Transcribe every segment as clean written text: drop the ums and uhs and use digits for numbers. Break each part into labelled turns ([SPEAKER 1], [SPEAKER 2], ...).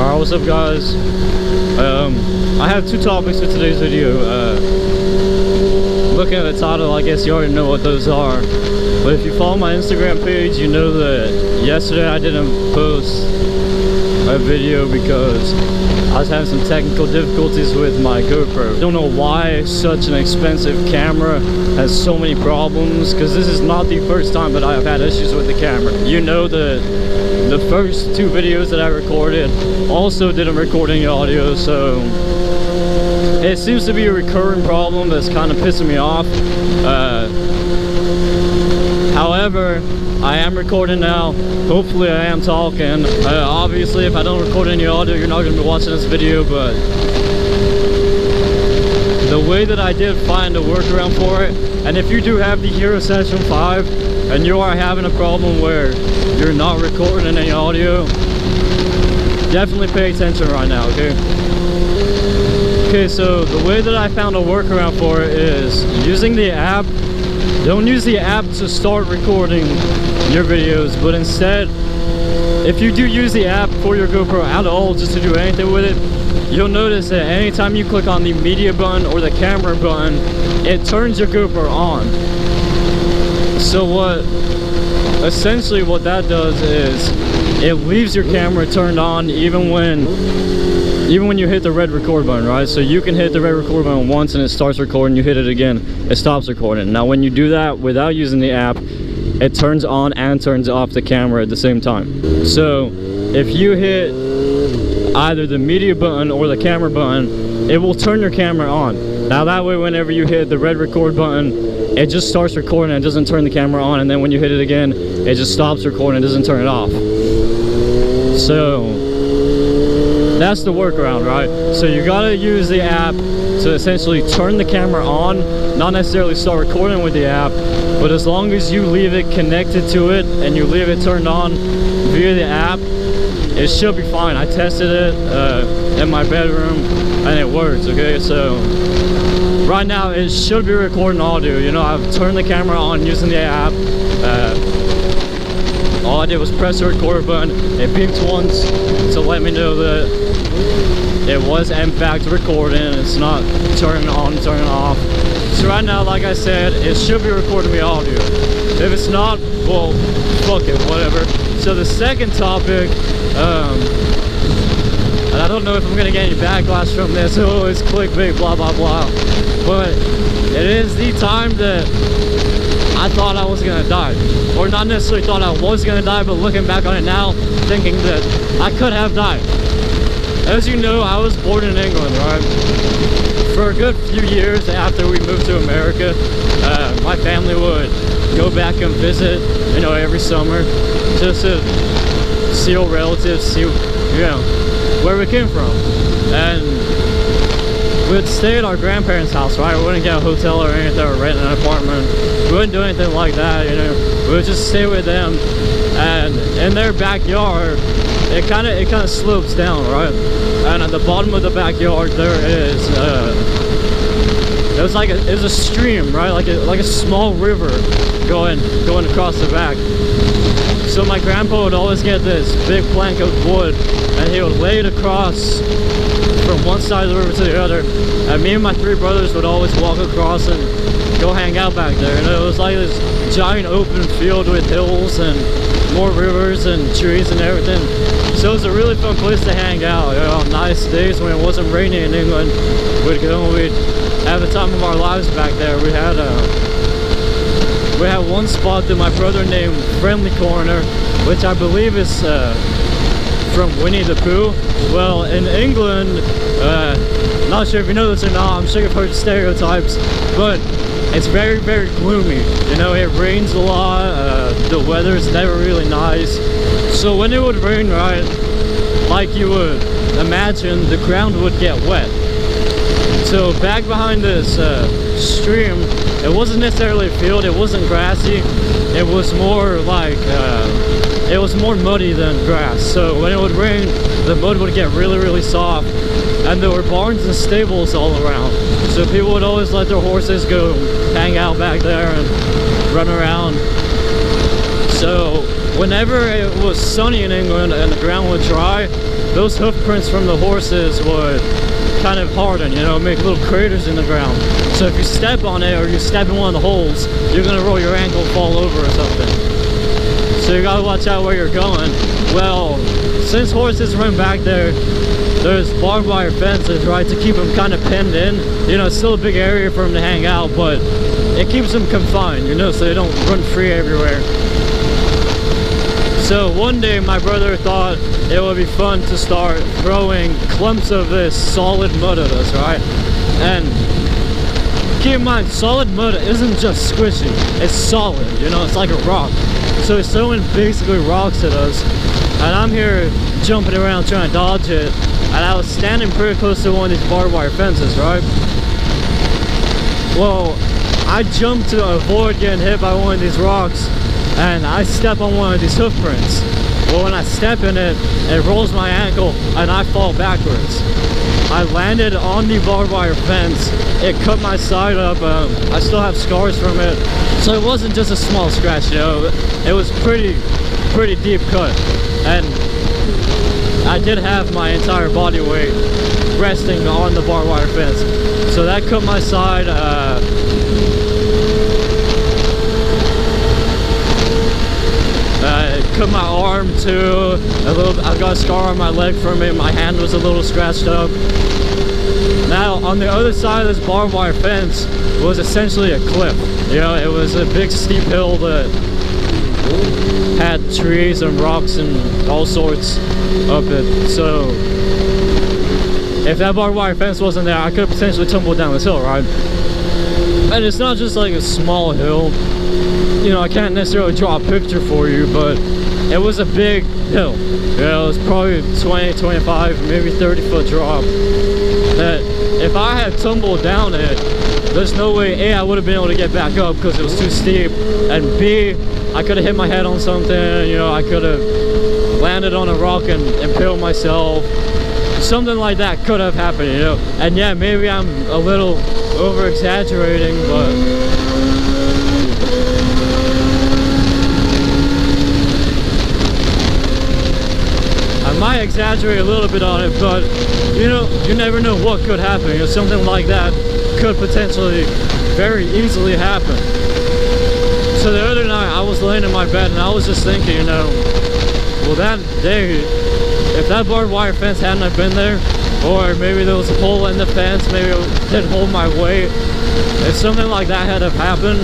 [SPEAKER 1] Alright, what's up guys? I have two topics for today's video. Looking at the title, I guess you already know what those are. But if you follow my Instagram page, you know that yesterday I didn't post a video because I was having some technical difficulties with my GoPro. Don't know why such an expensive camera has so many problems, because this is not the first time that I've had issues with the camera. You know that the first two videos that I recorded also didn't record any audio, so it seems to be a recurring problem that's kind of pissing me off. However, I am recording now. Hopefully I am talking. Obviously if I don't record any audio, you're not going to be watching this video, but the way that I did find a workaround for it, and if you do have the Hero Session 5 and you are having a problem where you're not recording any audio, definitely pay attention right now, okay? Okay, so the way that I found a workaround for it is using the app. Don't use the app to start recording your videos, but instead, if you do use the app for your GoPro at all, just to do anything with it, you'll notice that anytime you click on the media button or the camera button, it turns your GoPro on. So essentially what that does is it leaves your camera turned on even when you hit the red record button, right? So you can hit the red record button once and it starts recording, you hit it again, it stops recording. Now when you do that without using the app, it turns on and turns off the camera at the same time. So if you hit either the media button or the camera button, it will turn your camera on. Now that way, whenever you hit the red record button, it just starts recording and it doesn't turn the camera on, and then when you hit it again, it just stops recording and doesn't turn it off. So that's the workaround, right? So you gotta use the app to essentially turn the camera on, not necessarily start recording with the app, but as long as you leave it connected to it and you leave it turned on via the app, it should be fine. I tested it in my bedroom and it works, okay? So right now it should be recording audio. You know, I've turned the camera on using the app. All I did was press the record button. It beeped once to let me know that it was in fact recording. It's not turning on, turning off. So right now, like I said, it should be recording me audio. If it's not, well, fuck it, whatever. So the second topic, and I don't know if I'm gonna get any backlash from this. Oh, it's clickbait, blah blah blah. But it is the time that I thought I was gonna die, or not necessarily thought I was gonna die, but looking back on it now, thinking that I could have died. As you know, I was born in England, right? For a good few years after we moved to America, my family would go back and visit, you know, every summer, just to see old relatives, see, you know, where we came from. And we'd stay at our grandparents' house, right? We wouldn't get a hotel or anything, or rent an apartment. We wouldn't do anything like that, you know. We would just stay with them, and in their backyard, it kind of slopes down, right? And at the bottom of the backyard there is it's a stream, right? Like a small river going across the back. So my grandpa would always get this big plank of wood and he would lay it across from one side of the river to the other, and me and my three brothers would always walk across and go hang out back there. And it was like this giant open field with hills and more rivers and trees and everything. So it was a really fun place to hang out, you know, on nice days when it wasn't raining in England. We'd go and we'd have the time of our lives back there. We had one spot that my brother named Friendly Corner, which I believe is from Winnie the Pooh. Well, in England, not sure if you know this or not, I'm sure you've heard stereotypes, but it's very, very gloomy. You know, it rains a lot, the weather's never really nice. So when it would rain, right, like you would imagine, the ground would get wet. So back behind this stream, it wasn't necessarily a field, it wasn't grassy, it was more like, it was more muddy than grass. So when it would rain, the mud would get really, really soft, and there were barns and stables all around. So people would always let their horses go hang out back there and run around. So whenever it was sunny in England and the ground would dry, those hoof prints from the horses would kind of harden, you know, make little craters in the ground. So if you step on it or you step in one of the holes, you're gonna roll your ankle, fall over or something. So you gotta watch out where you're going. Well, since horses run back there, there's barbed wire fences, right, to keep them kind of pinned in. You know, it's still a big area for them to hang out, but it keeps them confined, you know, so they don't run free everywhere. So one day my brother thought it would be fun to start throwing clumps of this solid mud at us, right? And keep in mind, solid mud isn't just squishy, it's solid, you know, it's like a rock. So he's throwing basically rocks at us, and I'm here jumping around trying to dodge it, and I was standing pretty close to one of these barbed wire fences, right? Well, I jumped to avoid getting hit by one of these rocks, and I step on one of these hoof prints. Well, when I step in it, it rolls my ankle and I fall backwards. I landed on the barbed wire fence. It cut my side up. I still have scars from it. So it wasn't just a small scratch, you know. It was pretty deep cut. And I did have my entire body weight resting on the barbed wire fence. So that cut my side. Cut my arm too. I've got a scar on my leg from it. My hand was a little scratched up. Now, on the other side of this barbed wire fence was essentially a cliff. You know, it was a big steep hill that had trees and rocks and all sorts up it. So, if that barbed wire fence wasn't there, I could have potentially tumbled down this hill, right? And it's not just like a small hill. You know, I can't necessarily draw a picture for you, but it was a big hill. You know, it was probably 20, 25, maybe 30-foot drop. That if I had tumbled down it, there's no way A, I would have been able to get back up because it was too steep, and B, I could have hit my head on something, you know, I could have landed on a rock and impaled myself. Something like that could have happened, you know. And yeah, maybe I'm a little over exaggerating, but I might exaggerate a little bit on it, but you know, you never know what could happen. You know, something like that could potentially very easily happen. So the other night I was laying in my bed and I was just thinking, you know, well, that day, if that barbed wire fence hadn't have been there, or maybe there was a hole in the fence, maybe it didn't hold my weight, if something like that had have happened,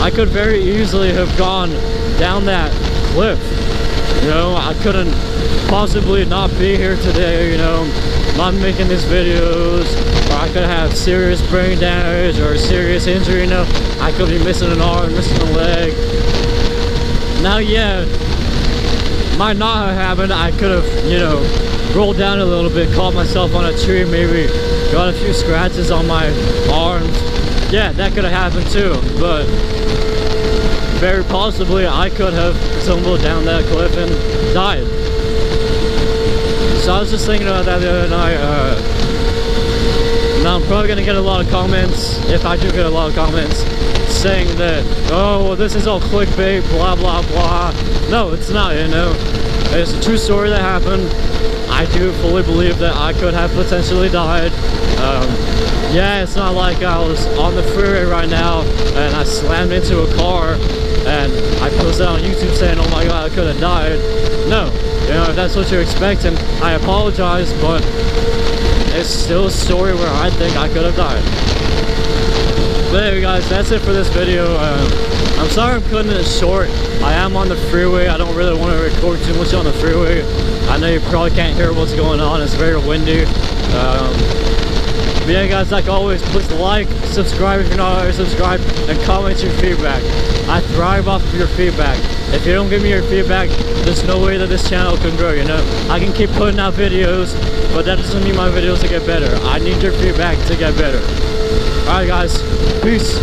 [SPEAKER 1] I could very easily have gone down that cliff. You know, I couldn't possibly not be here today, you know, not making these videos, or I could have serious brain damage or a serious injury, you know, I could be missing an arm, missing a leg. Now, yeah, might not have happened. I could have, you know, rolled down a little bit, caught myself on a tree, maybe got a few scratches on my arms. Yeah, that could have happened too, but very possibly I could have tumbled down that cliff and died. So I was just thinking about that the other night. Now I'm probably gonna get a lot of comments, if I do get a lot of comments, saying that, oh, well, this is all clickbait, blah blah blah. No, it's not, you know. It's a true story that happened. I do fully believe that I could have potentially died. Yeah, it's not like I was on the freeway right now and I slammed into a car and I posted on YouTube saying, oh my god, I could have died. No, you know, if that's what you're expecting, I apologize, but it's still a story where I think I could have died. But anyway guys, that's it for this video. I'm sorry I'm cutting it short. I am on the freeway. I don't really want to record too much on the freeway. I know you probably can't hear what's going on. It's very windy. But yeah guys, like always, please like, subscribe if you're not already subscribed, and comment your feedback. I thrive off of your feedback. If you don't give me your feedback, there's no way that this channel can grow, you know? I can keep putting out videos, but that doesn't mean my videos to get better. I need your feedback to get better. Alright guys, peace.